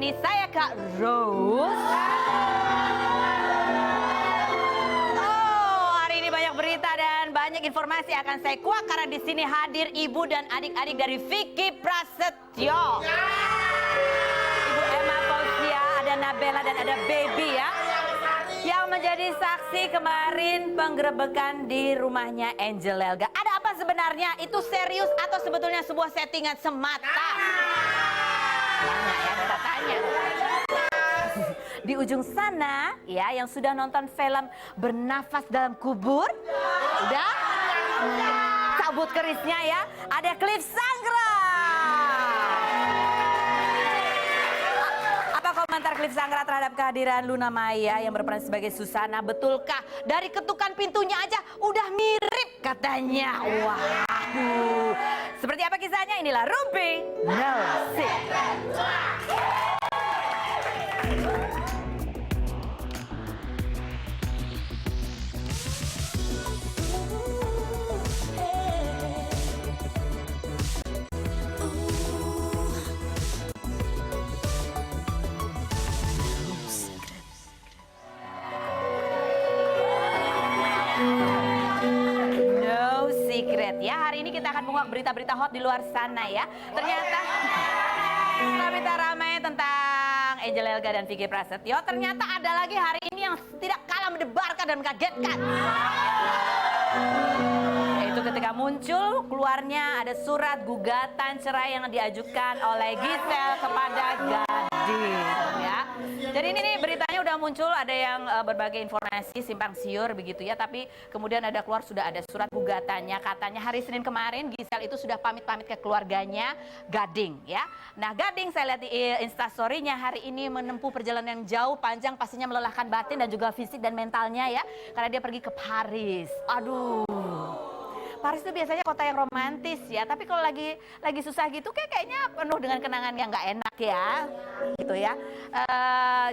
ini saya Kak Rose. Oh, hari ini banyak berita dan banyak informasi akan saya kuak karena di sini hadir ibu dan adik-adik dari Vicky Prasetyo. Ibu Emma Fauzia, ada Nabella dan ada Baby ya. Yang menjadi saksi kemarin penggerebekan di rumahnya Angel Elga. Ada apa sebenarnya? Itu serius atau sebetulnya sebuah settingan semata? Tanya ya, kita tanya. Di ujung sana ya, yang sudah nonton film Bernafas Dalam Kubur, udah cabut kerisnya ya, ada Cliff Sangra. Apa komentar Cliff Sangra terhadap kehadiran Luna Maya yang berperan sebagai Susana? Betulkah dari ketukan pintunya aja udah mirip katanya? Waduh, seperti apa kisahnya? Inilah Rumpi No Secret. Ya, hari ini kita akan menguak berita-berita hot di luar sana ya. Ternyata berita ramai tentang Angel Elga dan Vicky Prasetyo. Ternyata ada lagi hari ini yang tidak kalah mendebarkan dan mengkagetkan. Itu ketika muncul keluarnya ada surat gugatan cerai yang diajukan oleh Giselle kepada Gading ya. Jadi ini nih beritanya udah muncul, ada yang berbagai informasi simpang siur begitu ya, tapi kemudian ada keluar sudah ada surat gugatannya, katanya hari Senin kemarin Giselle itu sudah pamit-pamit ke keluarganya Gading ya. Nah, Gading saya lihat di instastory-nya hari ini menempuh perjalanan yang jauh panjang, pastinya melelahkan batin dan juga fisik dan mentalnya ya, karena dia pergi ke Paris. Aduh, Paris itu biasanya kota yang romantis ya, tapi kalau lagi susah gitu kayaknya penuh dengan kenangan yang nggak enak ya, gitu ya.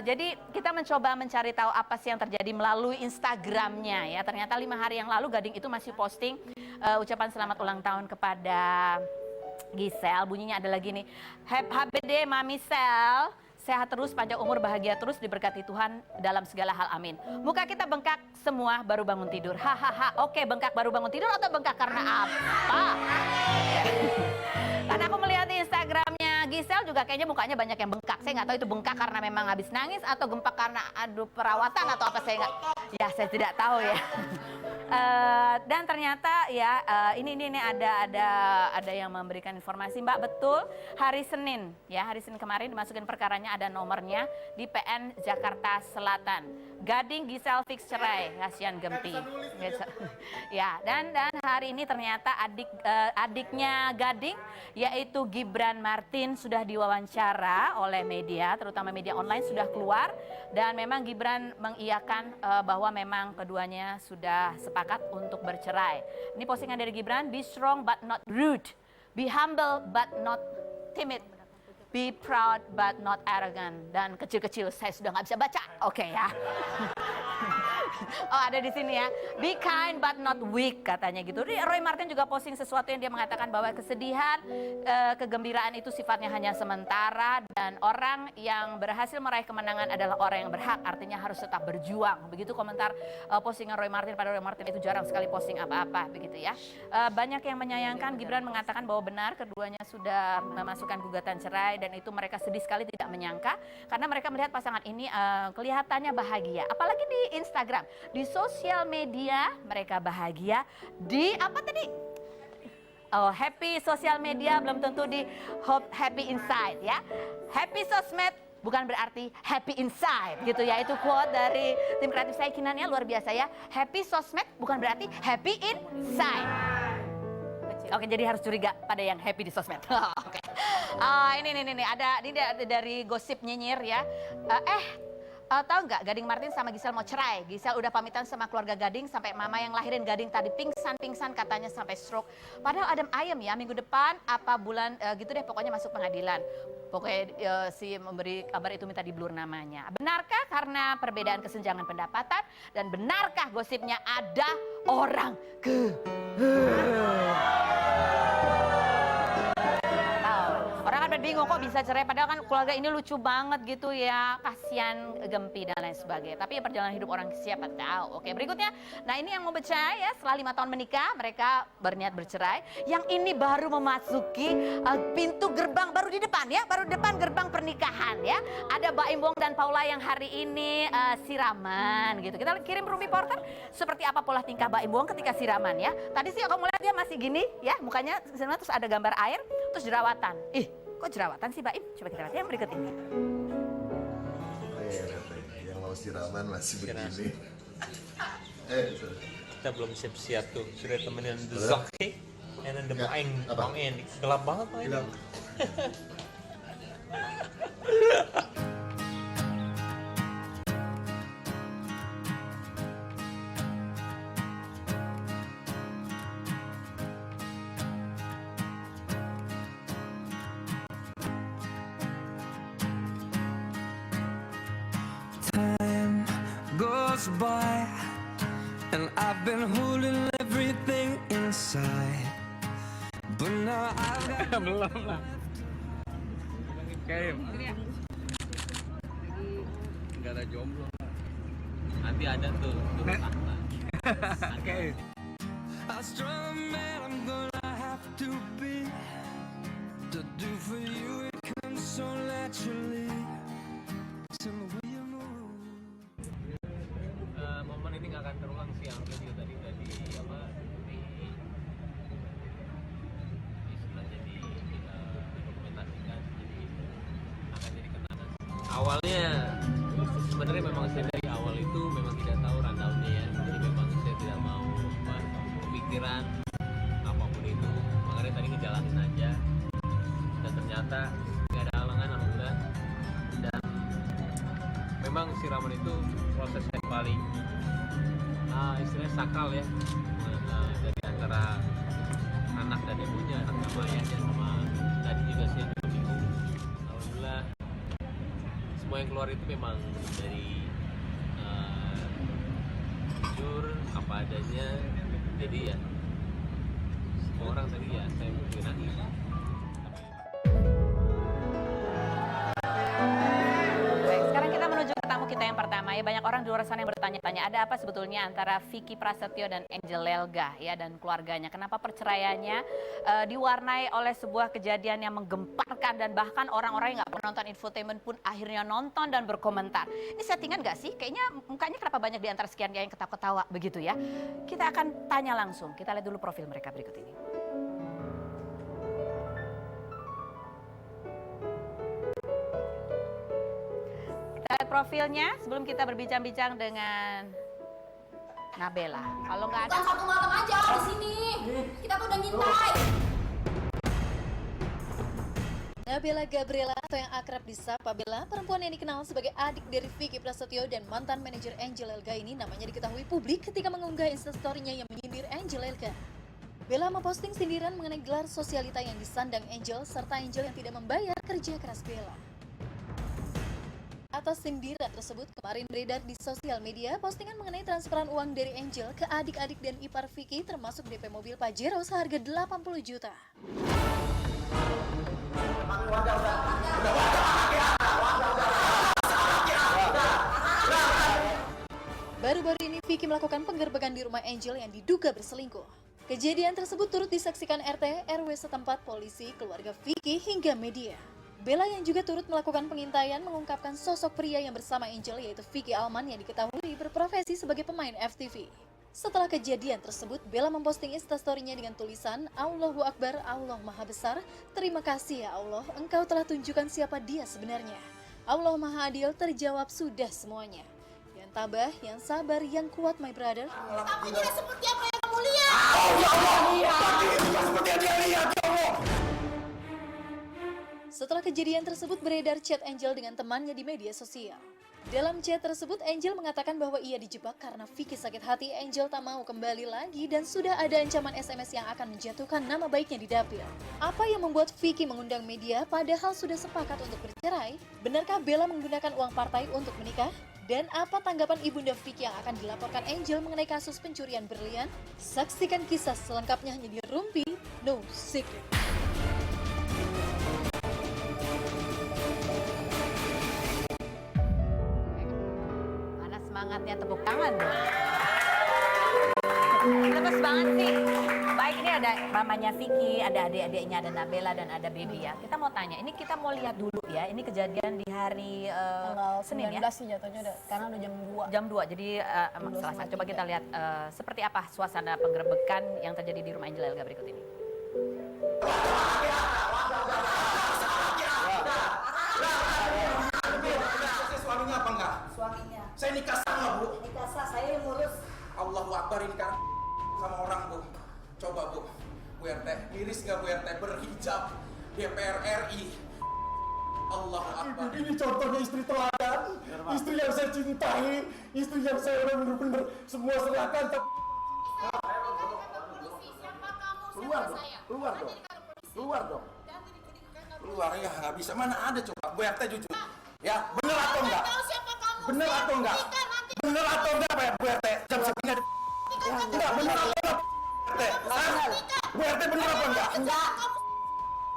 Jadi kita mencoba mencari tahu apa sih yang terjadi melalui Instagramnya ya. Ternyata 5 hari yang lalu Gading itu masih posting ucapan selamat ulang tahun kepada Giselle. Bunyinya ada lagi nih, HBD Mami Sel. Sehat terus, panjang umur, bahagia terus, diberkati Tuhan dalam segala hal, amin. Muka kita bengkak semua baru bangun tidur. Hahaha, oke, bengkak baru bangun tidur atau bengkak karena apa? Karena aku melihat di Instagramnya Giselle juga kayaknya mukanya banyak yang bengkak. Saya nggak tahu itu bengkak karena memang habis nangis atau bengkak karena perawatan atau apa, saya nggak. Ya, saya tidak tahu ya. Dan ternyata ya ini ada yang memberikan informasi, Mbak, betul hari Senin ya, hari Senin kemarin dimasukin perkaranya, ada nomornya di PN Jakarta Selatan. Gading Giselle fix cerai, kasihan Gempi. Ya, dan hari ini ternyata adiknya Gading yaitu Gibran Martin sudah diwawancara oleh media, terutama media online sudah keluar, dan memang Gibran mengiyakan bahwa memang keduanya sudah sepakat untuk bercerai. Ini postingan dari Gibran, be strong but not rude, be humble but not timid, be proud but not arrogant. Dan kecil-kecil saya sudah nggak bisa baca, oke ya. Oh, ada di sini ya, be kind but not weak katanya gitu. Roy Martin juga posting sesuatu yang dia mengatakan bahwa kesedihan, kegembiraan itu sifatnya hanya sementara, dan orang yang berhasil meraih kemenangan adalah orang yang berhak, artinya harus tetap berjuang. Begitu komentar postingan Roy Martin. Pada Roy Martin itu jarang sekali posting apa-apa begitu ya. Banyak yang menyayangkan, Gibran mengatakan bahwa benar keduanya sudah memasukkan gugatan cerai, dan itu mereka sedih sekali tidak menyangka karena mereka melihat pasangan ini kelihatannya bahagia, apalagi di Instagram, di sosial media mereka bahagia. Di apa tadi? Oh, happy sosial media belum tentu di happy inside ya. Happy sosmed bukan berarti happy inside gitu ya. Itu quote dari tim kreatif saya, Kinannya luar biasa ya. Happy sosmed bukan berarti happy inside. Oke, jadi harus curiga pada yang happy di sosmed. Oke. Ini ada dari gosip nyinyir ya. Tahu nggak, Gading Martin sama Giselle mau cerai. Giselle udah pamitan sama keluarga Gading, sampai mama yang lahirin Gading tadi pingsan katanya sampai stroke. Padahal adem ayem ya, minggu depan apa bulan gitu deh pokoknya masuk pengadilan. Pokoknya si memberi kabar itu minta diblur namanya. Benarkah karena perbedaan kesenjangan pendapatan, dan benarkah gosipnya ada orang bingung kok bisa cerai, padahal kan keluarga ini lucu banget gitu ya, kasihan Gempi dan lain sebagainya. Tapi perjalanan hidup orang siapa tahu. Oke, berikutnya, nah ini yang mau bercerai ya, setelah 5 tahun menikah, mereka berniat bercerai. Yang ini baru memasuki pintu gerbang, baru di depan ya, baru depan gerbang pernikahan ya. Ada Mbak Imbong dan Paula yang hari ini siraman gitu. Kita kirim room reporter seperti apa pola tingkah Mbak Imbong ketika siraman ya. Tadi sih kamu lihat dia masih gini ya, mukanya sebenarnya terus ada gambar air, terus jerawatan. Ih, kok jerawatan sih Mbak Im? Coba kita lihat yang berikut ini. Yang mau siraman masih begini. Kita belum siap-siap tuh, sudah temenin the Zaki and the Maeng. Gelap banget Pak ini. Time goes by and I've been holding everything inside, but now I've got Belum lah. Kayak nggak ada jomblo. Nanti ada tuh turun tahta. Oke. a strong man I'm gonna have to be. To do for you it comes so naturally. Tell me will you move? Momen ini nggak akan terulang sih, yang juga tadi apa di istilahnya dokumentasikan, jadi akan jadi kenangan. Awalnya sebenarnya memang saya dari awal itu memang tidak tahu rundownnya ya, jadi memang saya tidak mau pemikiran apapun itu, makanya tadi ngejalanin aja, dan ternyata nggak ada halangan alhamdulillah. Dan memang siraman itu proses yang paling istilahnya sakral ya, dari antara anak dan ibunya, anak sama ayahnya, sama tadi juga saya juga bingung. Alhamdulillah semua yang keluar itu memang dari jujur apa adanya, jadi ya semua orang tadi ya saya mungkin nangis. Baik, sekarang kita menuju ke tamu kita yang pertama ya. Banyak orang di luar sana yang bertanya-tanya, ada apa sebetulnya antara Vicky Prasetyo dan Angel Elga ya, dan keluarganya. Kenapa perceraiannya diwarnai oleh sebuah kejadian yang menggemparkan, dan bahkan orang-orang yang nggak pernah nonton infotainment pun akhirnya nonton dan berkomentar. Ini settingan nggak sih? Kayaknya mukanya kenapa banyak di antara sekian yang ketawa-ketawa begitu ya. Kita akan tanya langsung. Kita lihat dulu profil mereka berikut ini. Kita lihat profilnya sebelum kita berbincang-bincang dengan Nabela. Kalau nggak ada, Bukan satu malam aja di sini. Kita tuh udah ngintai. Nabela Gabriela atau yang akrab disapa Bella, perempuan yang dikenal sebagai adik dari Vicky Prasetyo dan mantan manajer Angel Elga ini namanya diketahui publik ketika mengunggah instastory-nya yang menyindir Angel Elga. Bella memposting sindiran mengenai gelar sosialita yang disandang Angel serta Angel yang tidak membayar kerja keras Bella. Atas sindiran tersebut, kemarin beredar di sosial media postingan mengenai transferan uang dari Angel ke adik-adik dan ipar Vicky termasuk DP mobil Pajero seharga 80 juta. Baru-baru ini Vicky melakukan penggerbekan di rumah Angel yang diduga berselingkuh. Kejadian tersebut turut disaksikan RT, RW setempat, polisi, keluarga Vicky hingga media. Bella yang juga turut melakukan pengintaian mengungkapkan sosok pria yang bersama Angel yaitu Vicky Alman yang diketahui berprofesi sebagai pemain FTV. Setelah kejadian tersebut, Bella memposting instastory-nya dengan tulisan, Allahu Akbar, Allah Maha Besar, terima kasih ya Allah, Engkau telah tunjukkan siapa dia sebenarnya. Allah Maha Adil, terjawab sudah semuanya. Yang tabah, yang sabar, yang kuat my brother. Tapi tidak seperti apa yang kamu lihat. Setelah kejadian tersebut beredar chat Angel dengan temannya di media sosial. Dalam chat tersebut Angel mengatakan bahwa ia dijebak karena Vicky sakit hati, Angel tak mau kembali lagi dan sudah ada ancaman SMS yang akan menjatuhkan nama baiknya di dapil. Apa yang membuat Vicky mengundang media padahal sudah sepakat untuk bercerai? Benarkah Bella menggunakan uang partai untuk menikah? Dan apa tanggapan ibunda Vicky yang akan dilaporkan Angel mengenai kasus pencurian berlian? Saksikan kisah selengkapnya hanya di Rumpi No Secret. semangatnya, tepuk tangan dong. Lemes banget sih. Baik, ini ada mamanya Vicky, ada adik-adiknya, ada Nabela dan ada Baby ya. Kita mau tanya, ini kita mau lihat dulu ya. Ini kejadian di hari Tanggal Senin 19 ya? sih jatuhnya udah, karena udah jam 2. Jam 2, jadi Selasa. Coba kita lihat seperti apa suasana penggerebekan yang terjadi di rumah Angel Elga berikut ini. Suaminya apa enggak? Suaminya. Saya nikah sama Bu. Nikah sah, saya yang ngurus. Allahu Akbar, ini kan sama orang Bu. Coba Bu RT, miris nggak Bu RT? Berhijab, DPR RI. Allahu Akbar. Ini contohnya istri teladan, istri yang saya cintai, istri yang saya benar-benar semua serahkan. Keluar dong, keluar dong, keluar dong. Keluar ya, nggak bisa. Mana ada coba Bu RT jujur. Ya, bener atau enggak? Bener atau enggak? Bener atau enggak Bu RT? Jam segini ada. Enggak, bener atau enggak Bu RT? Bu RT bener apa enggak? Enggak.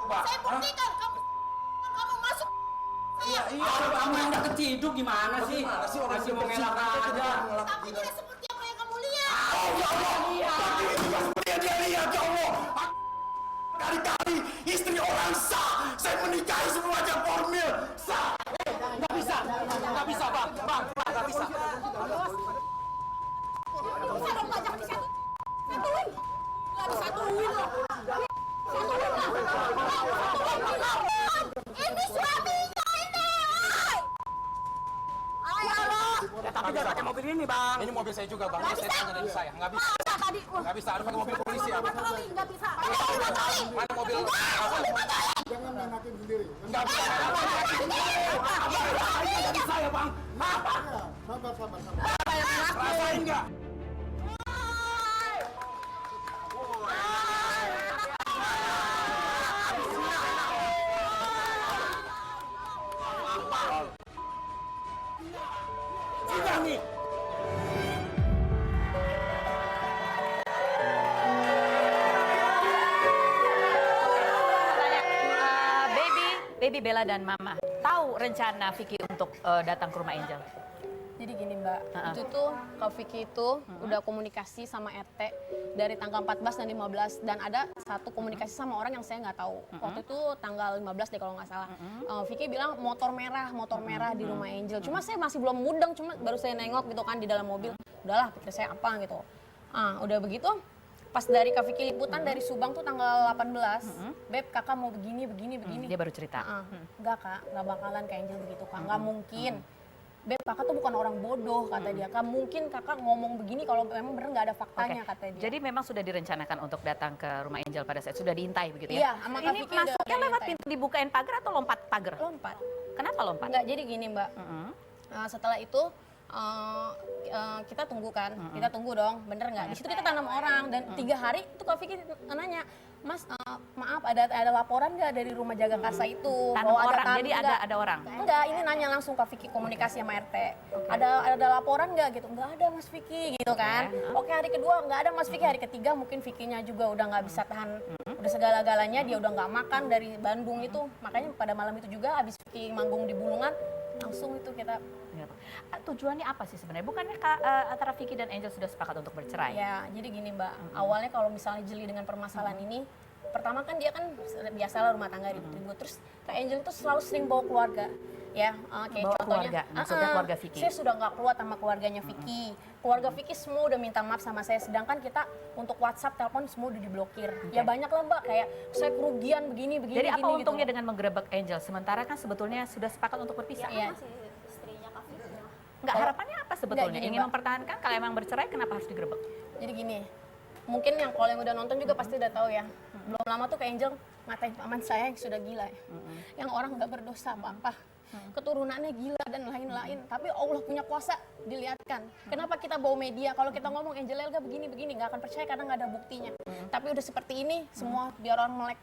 Coba. Saya buktikan kamu masuk. Iya, Kamu yang udah keciduk gimana sih? Gimana sih orang Masih mau ngelak aja. Tapi tidak seperti apa yang kamu lihat. Oh ya Allah, tapi itu juga seperti yang dia lihat ya Allah. Kali-kali istri orang sah, saya menikahi semuanya formil sah. Nggak bisa bang, nggak bisa. Bisa dong Pak, jangan disatuin. Satuin. Nggak disatuin loh. Satuin lah. Ini suaminya ini. Ay Allah. Ya tapi jangan pakai mobil ini bang. Ini mobil saya juga bang, saya tanya dari saya. Nggak bisa, Masa tadi? nggak bisa. Harus pakai mobil polisi ya. Patroli, nggak bisa. Patroli. Mana mobil? Jangan menakin sendiri. Nggak bisa. Nggak bisa ya bang. Apa? Sabar. Rasain nggak? Sudah nih. Tanya, Baby, Bella dan Mama tahu rencana Vicky untuk datang ke rumah Angel? Jadi gini Mbak, itu tuh Kak Vicky itu udah komunikasi sama RT dari tanggal 14 dan 15 dan ada satu komunikasi sama orang yang saya nggak tahu. Waktu itu tanggal 15 deh kalau nggak salah. Vicky bilang motor merah di rumah Angel. Cuma saya masih belum mudeng, cuma baru saya nengok gitu kan di dalam mobil. Udahlah pikir saya apa gitu. Udah begitu pas dari Kak Vicky liputan dari Subang tuh tanggal 18, Beb kakak mau begini. Dia baru cerita. Enggak kak, nggak bakalan kayak Angel begitu kak, nggak mungkin. Beb kakak tuh bukan orang bodoh kata dia, kak mungkin kakak ngomong begini kalau memang bener nggak ada faktanya kata dia. Jadi memang sudah direncanakan untuk datang ke rumah Angel pada saat sudah diintai begitu ya? Iya, sama Kak Ini Vicky udah masuknya lewat diintai. pintu dibukain pagar atau lompat pagar? Lompat. Kenapa lompat? Enggak, jadi gini mbak, setelah itu kita tunggu kan, kita tunggu dong, bener nggak? Di situ kita tanam orang dan 3 hari itu Kak Vicky nanya, Mas maaf ada laporan nggak dari rumah jaga kasa itu? Tanam Bahwa orang, tamu jadi nggak? ada orang? Enggak, ini nanya langsung Kak Vicky komunikasi sama RT. Ada laporan nggak gitu? Nggak ada Mas Vicky gitu kan. Oke, hari kedua nggak ada Mas Vicky, hari ketiga mungkin Vicky-nya juga udah nggak bisa tahan, udah segala-galanya dia udah nggak makan dari Bandung itu. Makanya pada malam itu juga habis Vicky manggung di Bulungan, langsung itu kita. Tujuannya apa sih sebenarnya? Bukannya antara Vicky dan Angel sudah sepakat untuk bercerai? Ya, jadi gini Mbak, awalnya kalau misalnya jeli dengan permasalahan ini, pertama kan dia kan biasalah rumah tangga ribut-ribut, terus Kak Angel itu selalu sering bawa keluarga, ya kayak Bawa contohnya, keluarga, maksudnya keluarga Vicky? Saya sudah nggak kuat sama keluarganya Vicky, keluarga Vicky semua udah minta maaf sama saya, sedangkan kita untuk WhatsApp, telepon semua udah diblokir, ya banyak lah Mbak, kayak saya kerugian begini. Jadi apa gitu. untungnya dengan menggerebek Angel, sementara kan sebetulnya sudah sepakat untuk berpisah? Iya. Istrinya Kak Vicky. Nggak, harapannya apa sebetulnya? gini, Ingin Mbak. mempertahankan, kalau emang bercerai kenapa harus digerebek? Jadi gini, mungkin yang kalau yang udah nonton juga pasti udah tahu ya. Belum lama tuh Kak Angel ngatain paman saya yang sudah gila ya. Yang orang nggak berdosa apa-apa. Keturunannya gila dan lain-lain. Tapi Allah punya kuasa dilihatkan. Kenapa kita bawa media? Kalau kita ngomong Angel Elga begini-begini nggak akan percaya karena nggak ada buktinya. Tapi udah seperti ini semua biar orang melek.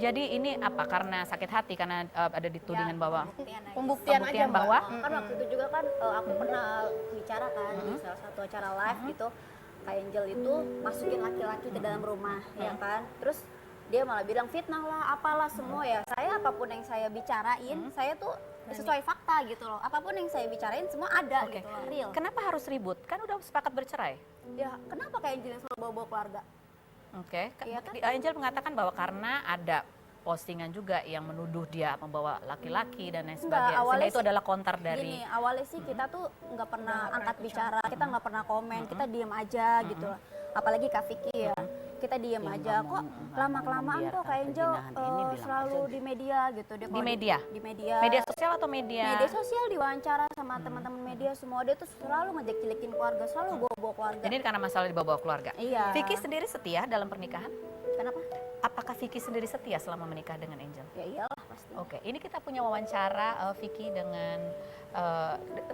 Jadi ini apa? Karena sakit hati, karena ada ditudingan bahwa Pembuktian aja Mbak. bahwa Kan waktu itu juga kan aku pernah bicara kan di salah satu acara live gitu, Kak Angel itu masukin laki-laki ke dalam rumah ya kan, terus dia malah bilang fitnah lah apalah semua ya. Saya apapun yang saya bicarain saya tuh sesuai fakta fakta gitu loh. Apapun yang saya bicarain semua ada Oke. gitu loh, real. Kenapa harus ribut? Kan udah sepakat bercerai. Ya kenapa kayak Angel yang selalu bawa-bawa keluarga? Oke. Iya kan? Angel mengatakan bahwa karena ada postingan juga yang menuduh dia membawa laki-laki dan lain sebagainya. Sehingga awalnya itu sih- adalah counter dari Gini, awalnya sih kita tuh nggak pernah angkat bicara, kita nggak pernah komen, kita diem aja gitu loh. Apalagi Kak Vicky ya, kita diem aja. Kok lama-kelamaan kok Kak Angel selalu di media gitu. Dia Di kalau media? Di media. media sosial atau media? Media sosial diwawancara sama teman-teman media semua, dia tuh selalu ngejek-jelekin keluarga, selalu bawa-bawa keluarga. Ini karena masalah dibawa keluarga. Iya. Vicky sendiri setia dalam pernikahan? Kenapa? Apakah Vicky sendiri setia selama menikah dengan Angel? Ya iyalah pasti. Oke, ini kita punya wawancara Vicky dengan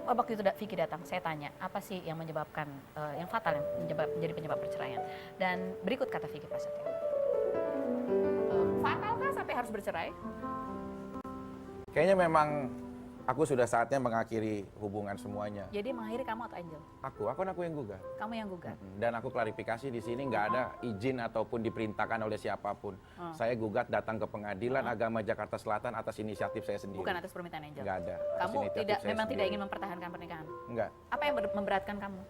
waktu itu Vicky datang. Saya tanya apa sih yang menyebabkan yang fatal yang menjadi penyebab perceraian. Dan berikut kata Vicky Prasetyo. Fatalkah sampai harus bercerai? Kayaknya memang aku sudah saatnya mengakhiri hubungan semuanya. Jadi mengakhiri kamu atau Angel? Aku yang gugat. Kamu yang gugat. Dan aku klarifikasi di sini nggak ada izin ataupun diperintahkan oleh siapapun. Saya gugat datang ke Pengadilan Agama Jakarta Selatan atas inisiatif saya sendiri. Bukan atas permintaan Angel. Nggak ada. Atas Kamu inisiatif tidak saya memang tidak sendiri. ingin mempertahankan pernikahan. Nggak. Apa yang memberatkan kamu?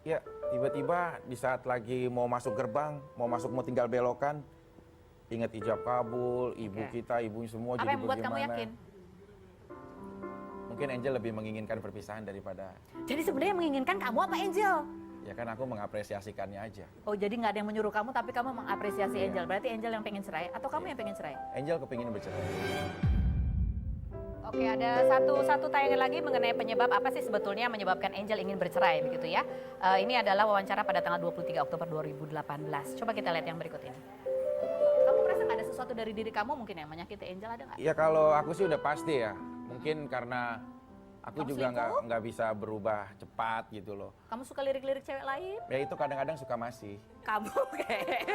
Ya, tiba-tiba di saat lagi mau masuk gerbang, mau tinggal belokan, ingat ijab kabul, ibu Oke. kita, ibunya semua Apa jadi yang membuat bagaimana. kamu yakin? Mungkin Angel lebih menginginkan perpisahan daripada, Jadi sebenarnya yang menginginkan kamu apa Angel? ya kan aku mengapresiasikannya aja. Oh jadi nggak ada yang menyuruh kamu tapi kamu mengapresiasi Angel. Berarti Angel yang pengen cerai atau kamu yang pengen cerai? Angel kepingin bercerai. Oke, ada satu tayangan lagi mengenai penyebab apa sih sebetulnya menyebabkan Angel ingin bercerai begitu ya. Ini adalah wawancara pada tanggal 23 Oktober 2018. Coba kita lihat yang berikut ini. Kamu merasa nggak ada sesuatu dari diri kamu mungkin yang menyakiti Angel, ada nggak? Ya kalau aku sih udah pasti ya. Mungkin karena aku Kamu juga selingkuh? nggak bisa berubah cepat gitu loh. Kamu suka lirik-lirik cewek lain? Ya itu kadang-kadang suka masih. Kamu kayak...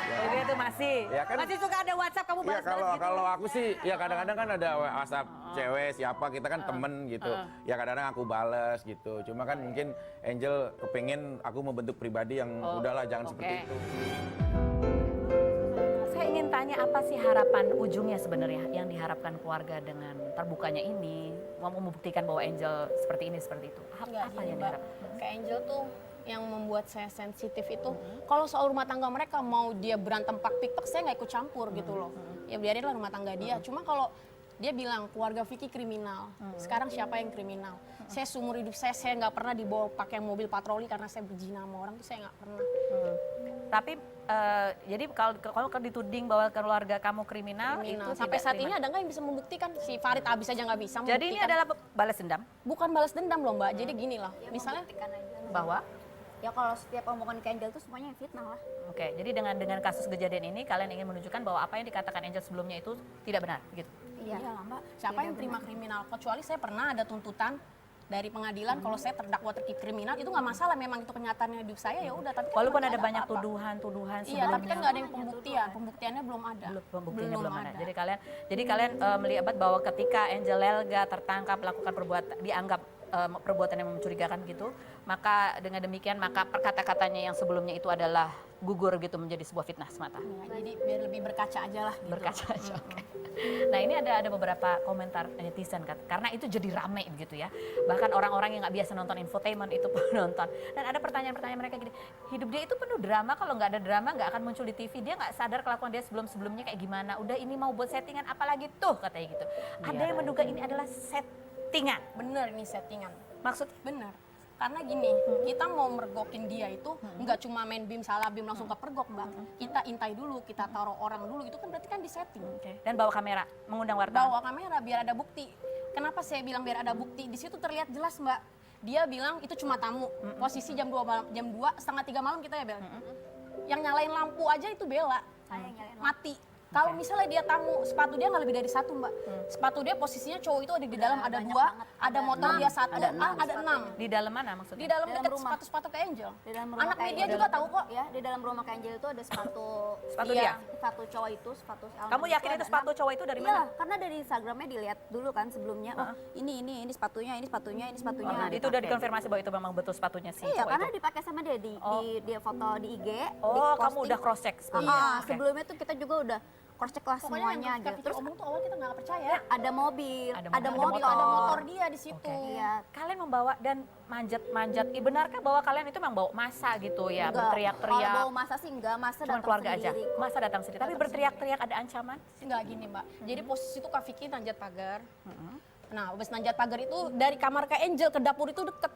Jadi itu masih, Ya kan- masih suka ada WhatsApp kamu Ya balas-balas gitu. kalau aku sih ya kadang-kadang kan ada WhatsApp cewek siapa kita kan temen gitu. Ya kadang-kadang aku bales gitu. Cuma kan mungkin Angel kepengen aku membentuk pribadi yang udahlah jangan oke. seperti itu. Saya ingin tanya apa sih harapan ujungnya sebenarnya yang diharapkan keluarga dengan terbukanya ini, mau membuktikan bahwa Angel seperti ini seperti itu. Enggak, Apa gini, yang Mbak. diharapkan? Kayak Angel tuh yang membuat saya sensitif itu, kalau soal rumah tangga mereka mau dia berantem pak-pikpek, saya nggak ikut campur gitu loh. Ya biarinlah rumah tangga dia. Cuma kalau dia bilang keluarga Vicky kriminal, sekarang siapa yang kriminal? Saya seumur hidup saya nggak pernah dibawa pakai mobil patroli karena saya berzina sama orang tuh saya nggak pernah. Tapi jadi kalau dituding bahwa keluarga kamu kriminal, itu Sampai tidak saat terima. ini ada nggak yang bisa membuktikan? Si Farid Abis aja nggak bisa Jadi ini membuktikan. adalah balas dendam Bukan balas dendam loh Mbak, jadi gini lah. Misalnya bahwa Ya kalau setiap omongan ke Angel tuh semuanya fitnah lah. oke, jadi dengan kasus kejadian ini kalian ingin menunjukkan bahwa apa yang dikatakan Angel sebelumnya itu tidak benar gitu. Iya. Iyalah Mbak, siapa yang terima kriminal? Kecuali saya pernah ada tuntutan dari pengadilan kalau saya terdakwa terkait kriminal itu nggak masalah, memang itu kenyataannya hidup saya ya udah. Tapi kan Walaupun nggak ada banyak apa-apa. tuduhan Iya, tapi kan nggak ada yang pembuktiannya belum ada. Pembuktiannya belum ada. Jadi kalian melihat bahwa ketika Angel Elga tertangkap melakukan dianggap perbuatan yang mencurigakan gitu, maka dengan demikian maka kata-katanya yang sebelumnya itu adalah gugur gitu menjadi sebuah fitnah semata. Ya, jadi biar lebih berkaca aja lah. Gitu. Berkaca aja. Oke. Nah ini ada beberapa komentar netizen karena itu jadi rame gitu ya. Bahkan orang-orang yang nggak biasa nonton infotainment itu pun nonton. Dan ada pertanyaan-pertanyaan mereka gini, hidup dia itu penuh drama, kalau nggak ada drama nggak akan muncul di TV. Dia nggak sadar kelakuan dia sebelumnya kayak gimana. Udah ini mau buat settingan apalagi tuh katanya gitu. Ada yang menduga ini adalah settingan. Bener ini settingan. Maksudnya? Bener. Karena gini, kita mau mergokin dia itu nggak cuma main bim salah bim langsung kepergok Mbak. Kita intai dulu, kita taruh orang dulu, itu kan berarti kan disetting. Dan bawa kamera, mengundang wartawan. Bawa kamera biar ada bukti. Kenapa saya bilang biar ada bukti? Di situ terlihat jelas Mbak. Dia bilang itu cuma tamu. Posisi jam 2 malam, jam 2 setengah 3 malam kita ya Bel. Yang nyalain lampu aja itu Bella. Saya yang nyalain Mati. Kalau misalnya dia tamu, sepatu dia nggak lebih dari 1 Mbak. Sepatu dia posisinya cowok itu ada di dalam, ada 2, ada motor dia 1, ada 6. Di dalam mana Di maksudnya? dalam Dalam dekat rumah. sepatu-sepatu ke Angel. Di dalam rumah Anak kayak media Angel juga tahu kok. Ya, di dalam rumah Kak Angel itu ada sepatu Sepatu iya, dia? sepatu cowok itu, sepatu Kamu yakin itu sepatu cowok itu dari mana? Iya, karena dari Instagramnya dilihat dulu kan sebelumnya. Oh, ini sepatunya, ini sepatunya, ini sepatunya. Nah, itu udah dikonfirmasi bahwa itu memang betul sepatunya si Iya, cowok karena itu. dipakai sama dia di dia foto di IG. Oh, di kamu posting. udah cross check sebelumnya. Ah, Oke. sebelumnya tuh kita juga udah cross check lah Pokoknya semuanya yang gitu. Kak Vicky Terus omong tuh awal kita nggak percaya. ada mobil, Ada Mobil, ada motor dia di situ. Iya. Kalian membawa dan manjat-manjat. Benarkah bahwa kalian itu memang bawa massa gitu ya, Kalau berteriak-teriak? bawa masa sih enggak, masa Cuma datang keluarga aja. sendiri. Masa datang sendiri. Tapi berteriak-teriak ada ancaman? Nggak gini Mbak. Jadi posisi itu Kak Vicky nanjat pagar. Nah, habis nanjat pagar itu dari kamar Kak Angel ke dapur itu deket.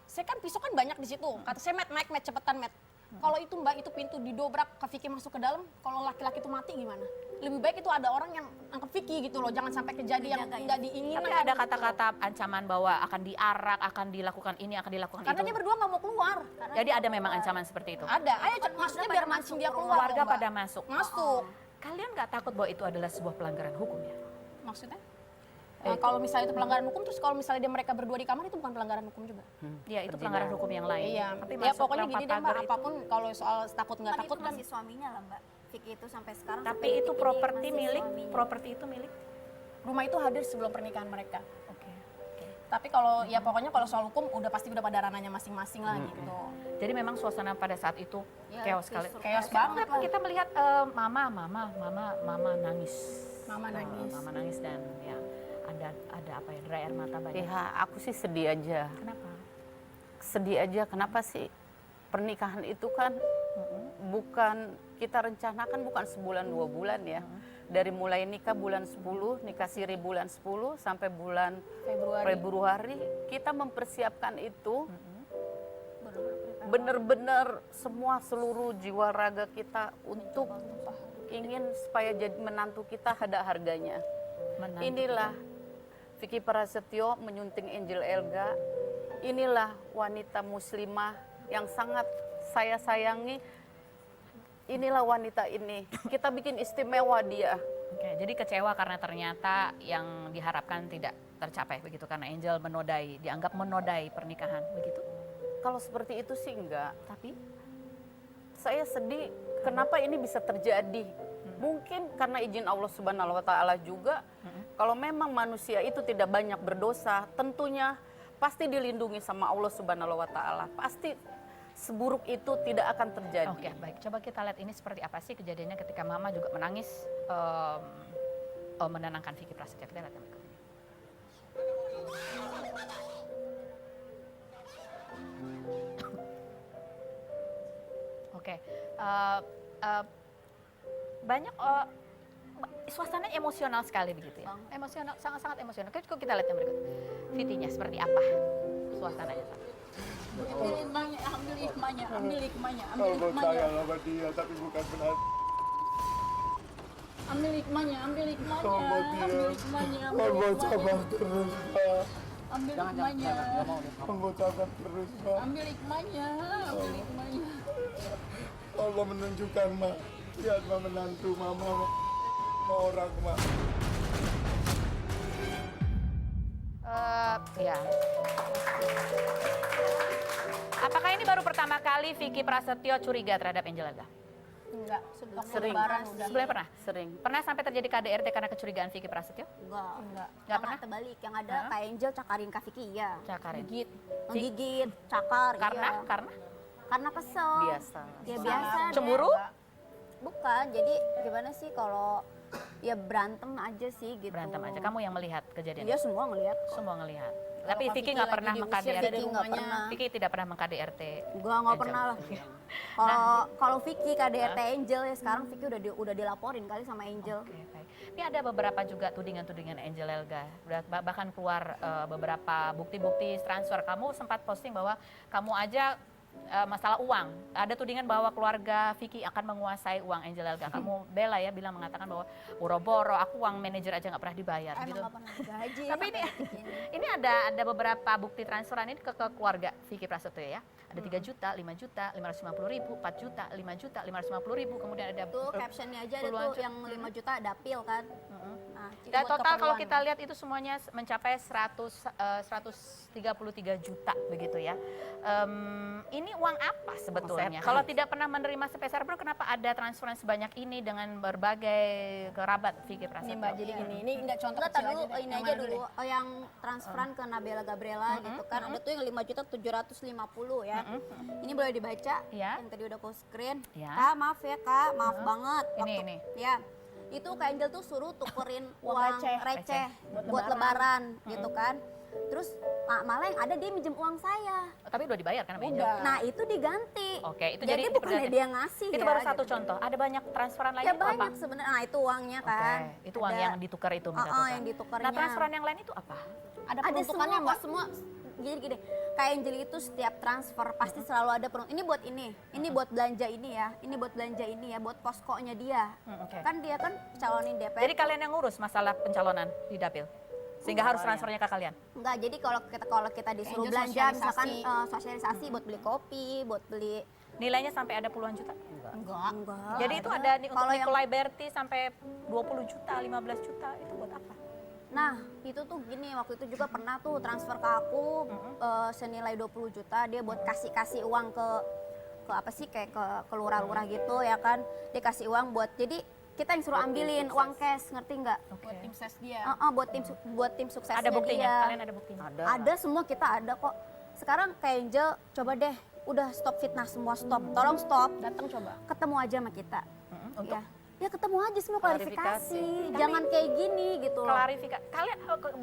Saya kan pisau kan banyak di situ. Kata saya, Matt, cepetan, Matt. Kalau itu Mbak, itu pintu didobrak, Kak Vicky masuk ke dalam, kalau laki-laki itu mati gimana? Lebih baik itu ada orang yang nangkep Vicky gitu loh, jangan sampai kejadian yang nggak diinginkan. Tapi ada kata-kata ancaman bahwa akan diarak, akan dilakukan ini, akan dilakukan Karena itu. dia berdua nggak mau keluar. Jadi ada memang ancaman seperti itu. Ada, ayo maksudnya biar mancing dia keluar. Keluarga Mbak. pada masuk. Masuk. Kalian nggak takut bahwa itu adalah sebuah pelanggaran hukum ya? Maksudnya? Kalau misalnya itu pelanggaran hukum, terus kalau misalnya dia mereka berdua di kamar itu bukan pelanggaran hukum juga. Ya itu pelanggaran hukum yang lain. Iya. Tapi Ya masuk pokoknya lewat gini deh Mbak, pagar itu- apapun kalau soal takut nggak Kan takut itu kan. masih suaminya lah Mbak. Vicky itu sampai sekarang. Tapi sampai itu detik ini properti masih milik, suaminya. properti itu milik. Rumah itu hadir sebelum pernikahan mereka. Oke. Tapi kalau ya pokoknya kalau soal hukum udah pasti udah pada ranahnya masing-masing lah gitu. Jadi memang suasana pada saat itu Ya, chaos sekali. kisruh. Chaos banget Kenapa lah. kita melihat mama nangis. Mama nangis. Mama nangis dan ya ada apa ya, derai air mata banyak. Ya, aku sih sedih aja. Kenapa? Sedih aja, kenapa sih? Pernikahan itu kan bukan, kita rencanakan bukan sebulan 2 bulan ya. Dari mulai nikah bulan 10, nikah siri bulan 10, sampai bulan Februari, kita mempersiapkan itu. Benar-benar semua seluruh jiwa raga kita untuk ingin supaya jadi menantu kita ada harganya. Menantu Inilah Vicky Prasetyo menyunting Angel Elga. Inilah wanita muslimah yang sangat saya sayangi. Inilah wanita ini. Kita bikin istimewa dia. Oke, jadi kecewa karena ternyata yang diharapkan tidak tercapai begitu karena Angel dianggap menodai pernikahan begitu. Kalau seperti itu sih enggak. Tapi Saya sedih kenapa ini bisa terjadi. Mungkin karena izin Allah Subhanahu wa taala juga. Kalau memang manusia itu tidak banyak berdosa, tentunya pasti dilindungi sama Allah Subhanahu wa taala. Pasti seburuk itu tidak akan terjadi. oke, baik. Coba kita lihat ini seperti apa sih kejadiannya ketika Mama juga menangis menenangkan Vicky Prasetyo. Kita lihat yang berikut ini. Oke, banyak suasananya emosional sekali begitu ya. Emosional, sangat-sangat emosional. Coba kita lihat yang berikut. Vitinya seperti apa suasananya? Ambil hikmahnya, ambil hikmahnya, ambil hikmahnya, ambil Kalau hikmahnya, sayang sama dia, tapi bukan benar. ambil hikmahnya, ambil hikmahnya, Sama dia. ambil hikmahnya, Kalau sabar terus, Pak. ambil hikmahnya, Kalau sabar terus, Pak. ambil hikmahnya, ambil hikmahnya. Allah menunjukkan, Mak. Lihat, Mak, menantu Mama, Mak. Sama orang, Mak. Ya. Apakah ini baru pertama kali Vicky Prasetyo curiga terhadap Angel Elga? Enggak, Sering. lebaran udah. Sebelumnya pernah? Sering. Pernah sampai terjadi KDRT karena kecurigaan Vicky Prasetyo? Enggak, Enggak. Nggak pernah? terbalik. Yang ada Kak Angel cakarin Kak Vicky, iya. Cakarin. Gigit. Menggigit, cakar, Karena? iya. Karena Kesel. Biasa. Ya biasa. dia. cemburu? Bukan, jadi gimana sih kalau ya berantem aja sih gitu. Berantem aja. Kamu yang melihat kejadian Dia itu? semua ngeliat kok. Semua ngelihat. Tapi Kak Vicky Vicky nggak lagi pernah diusir meng-KDRT. dari Vicky nggak rumahnya. pernah. Vicky tidak pernah meng-KDRT. Gua nggak Angel. pernah lah. Kalau Vicky KDRT Angel ya sekarang Vicky udah dilaporin kali sama Angel. Oke, baik. Ini ada beberapa juga tudingan-tudingan Angel Elga. Bahkan keluar beberapa bukti-bukti transfer. Kamu sempat posting bahwa kamu aja masalah uang. Ada tudingan bahwa keluarga Vicky akan menguasai uang Angel Elga. Kamu bela ya bilang mengatakan bahwa boro-boro aku uang manajer aja nggak pernah dibayar Emang gitu. nggak pernah gaji. Tapi ini ada beberapa bukti transferan ini ke keluarga Vicky Prasetyo ya. Ada 3 juta, 5 juta, 550 ribu, 4 juta, 5 juta, 550 ribu. Kemudian ada Tuh captionnya aja ada puluhan tuh yang 5 juta dapil kan. Nah, itu dan buat total kalau keperluan. kita lihat itu semuanya mencapai 133 juta begitu ya. Ini uang apa sebetulnya? Kalau tidak pernah menerima sepeser pun kenapa ada transferan sebanyak ini dengan berbagai kerabat Vicky Ini Prasetyo? Mbak, jadi gini, ini enggak contoh Enggak, kecil dulu aja deh. ini Yang aja mana dulu deh? yang transferan ke Nabila Gabriela gitu kan. Ada tuh yang 5.750 ya. Ini boleh dibaca Ya. yang tadi udah aku screen. Ya. Kak, maaf ya Kak, maaf banget. Ini. Ya. itu Kak Angel tuh suruh tukerin Uang uang receh. receh Buat buat lebaran gitu kan. Terus malah yang ada dia minjem uang saya. Tapi udah dibayar kan sama Angel? Udah. Nah itu diganti. Oke, itu jadi jadi bukannya berarti- dia ngasih Itu ya, baru satu gitu. contoh. Ada banyak transferan lain Ya itu apa? banyak sebenarnya. Nah itu uangnya kan. Oke, itu uang Ada. yang ditukar itu minta Oh, tukar. yang ditukarnya. Nah, transferan yang lain itu apa? Ada Ada peruntukannya semua Mbak. kok, semua. Jadi gini, kayak Angel itu setiap transfer pasti selalu ada ini buat ini buat belanja ini ya, ini buat belanja ini ya, buat poskonya dia. Oke. Kan dia kan calonin DPR. Jadi kalian yang ngurus masalah pencalonan di Dapil? Sehingga harus transfernya ke kalian? Enggak, jadi kalau kita disuruh Angel belanja misalkan sosialisasi. sosialisasi buat beli kopi, buat beli Nilainya sampai ada puluhan juta? enggak. Jadi itu ada nih untuk Kalau yang- Nikolai Berti sampai 20 juta, 15 juta, itu buat apa? Nah, itu tuh gini, waktu itu juga pernah tuh transfer ke aku senilai 20 juta, dia buat kasih uang ke apa sih kayak ke lurah-lurah gitu ya kan. Dia kasih uang buat jadi kita yang suruh ambilin uang cash, ngerti nggak? Buat tim ses dia. Buat tim suksesnya Ada buktinya? dia. Kalian ada buktinya? Ada semua, kita ada kok. Sekarang kayak Angel, coba deh, udah stop fitnah semua, stop. Tolong stop. Datang coba. Ketemu aja sama kita. Untuk Ya ketemu aja semua Klarifikasi. klarifikasi. Jangan kayak gini gitu loh. klarifikasi. Kalian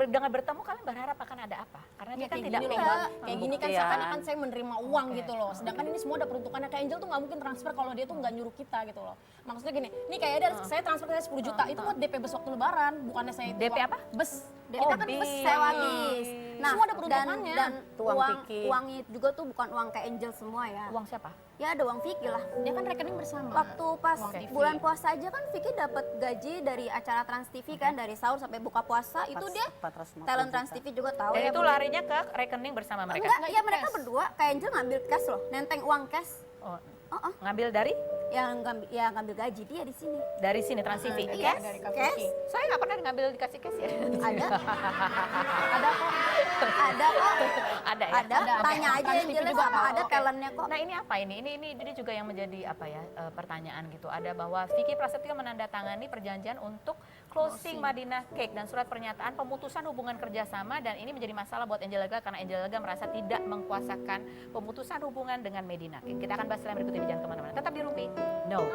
dengan bertemu kalian berharap akan ada apa? Karena dia Ya, kan kayak tidak gini loh, pegang Mbak. Kayak gini kan pembuktian. seakan-akan saya menerima uang gitu loh. Sedangkan ini semua ada peruntukannya. Kayak Angel tuh nggak mungkin transfer kalau dia tuh nggak nyuruh kita gitu loh. Maksudnya gini, nih kayak ada saya transfer saya 10 juta itu buat DP bus waktu lebaran, bukannya saya DP apa? Bus. Kita kan bus sewa bis. Nah, Semua ada peruntukannya. dan Uang uang Vicky. uangnya juga tuh bukan uang kayak Angel semua ya. Uang siapa? Ya ada uang Vicky lah. Dia kan rekening bersama. Waktu pas Uang TV. bulan puasa aja kan Vicky dapat gaji dari acara Trans TV kan, dari sahur sampai buka puasa itu dia 450 talent Trans TV juga tahu Dan ya. itu Bu. larinya ke rekening bersama mereka? Enggak, ya mereka berdua kayak Angel ngambil cash loh, nenteng uang cash. Oh, Oh, ngambil dari? yang ngambil gaji dia di sini. Dari sini, Trans TV? Iya, dari Kak cash. Vicky. Saya nggak pernah ngambil dikasih cash ya? Ada. Ada kok. Ada kok. Ada ya? Ada. Tanya aja Trans yang TV jelas juga apa tahu. ada Oke. talentnya kok. Nah ini apa ini? Ini juga yang menjadi apa ya pertanyaan gitu. Ada bahwa Vicky Prasetyo menandatangani perjanjian untuk closing Madinah Cake dan surat pernyataan pemutusan hubungan kerjasama, dan ini menjadi masalah buat Angel Lega karena Angel Lega merasa tidak mengkuasakan pemutusan hubungan dengan Medina Cake. Kita akan bahas setelah berikut ini, jangan kemana-mana. Tetap di Rupi. No.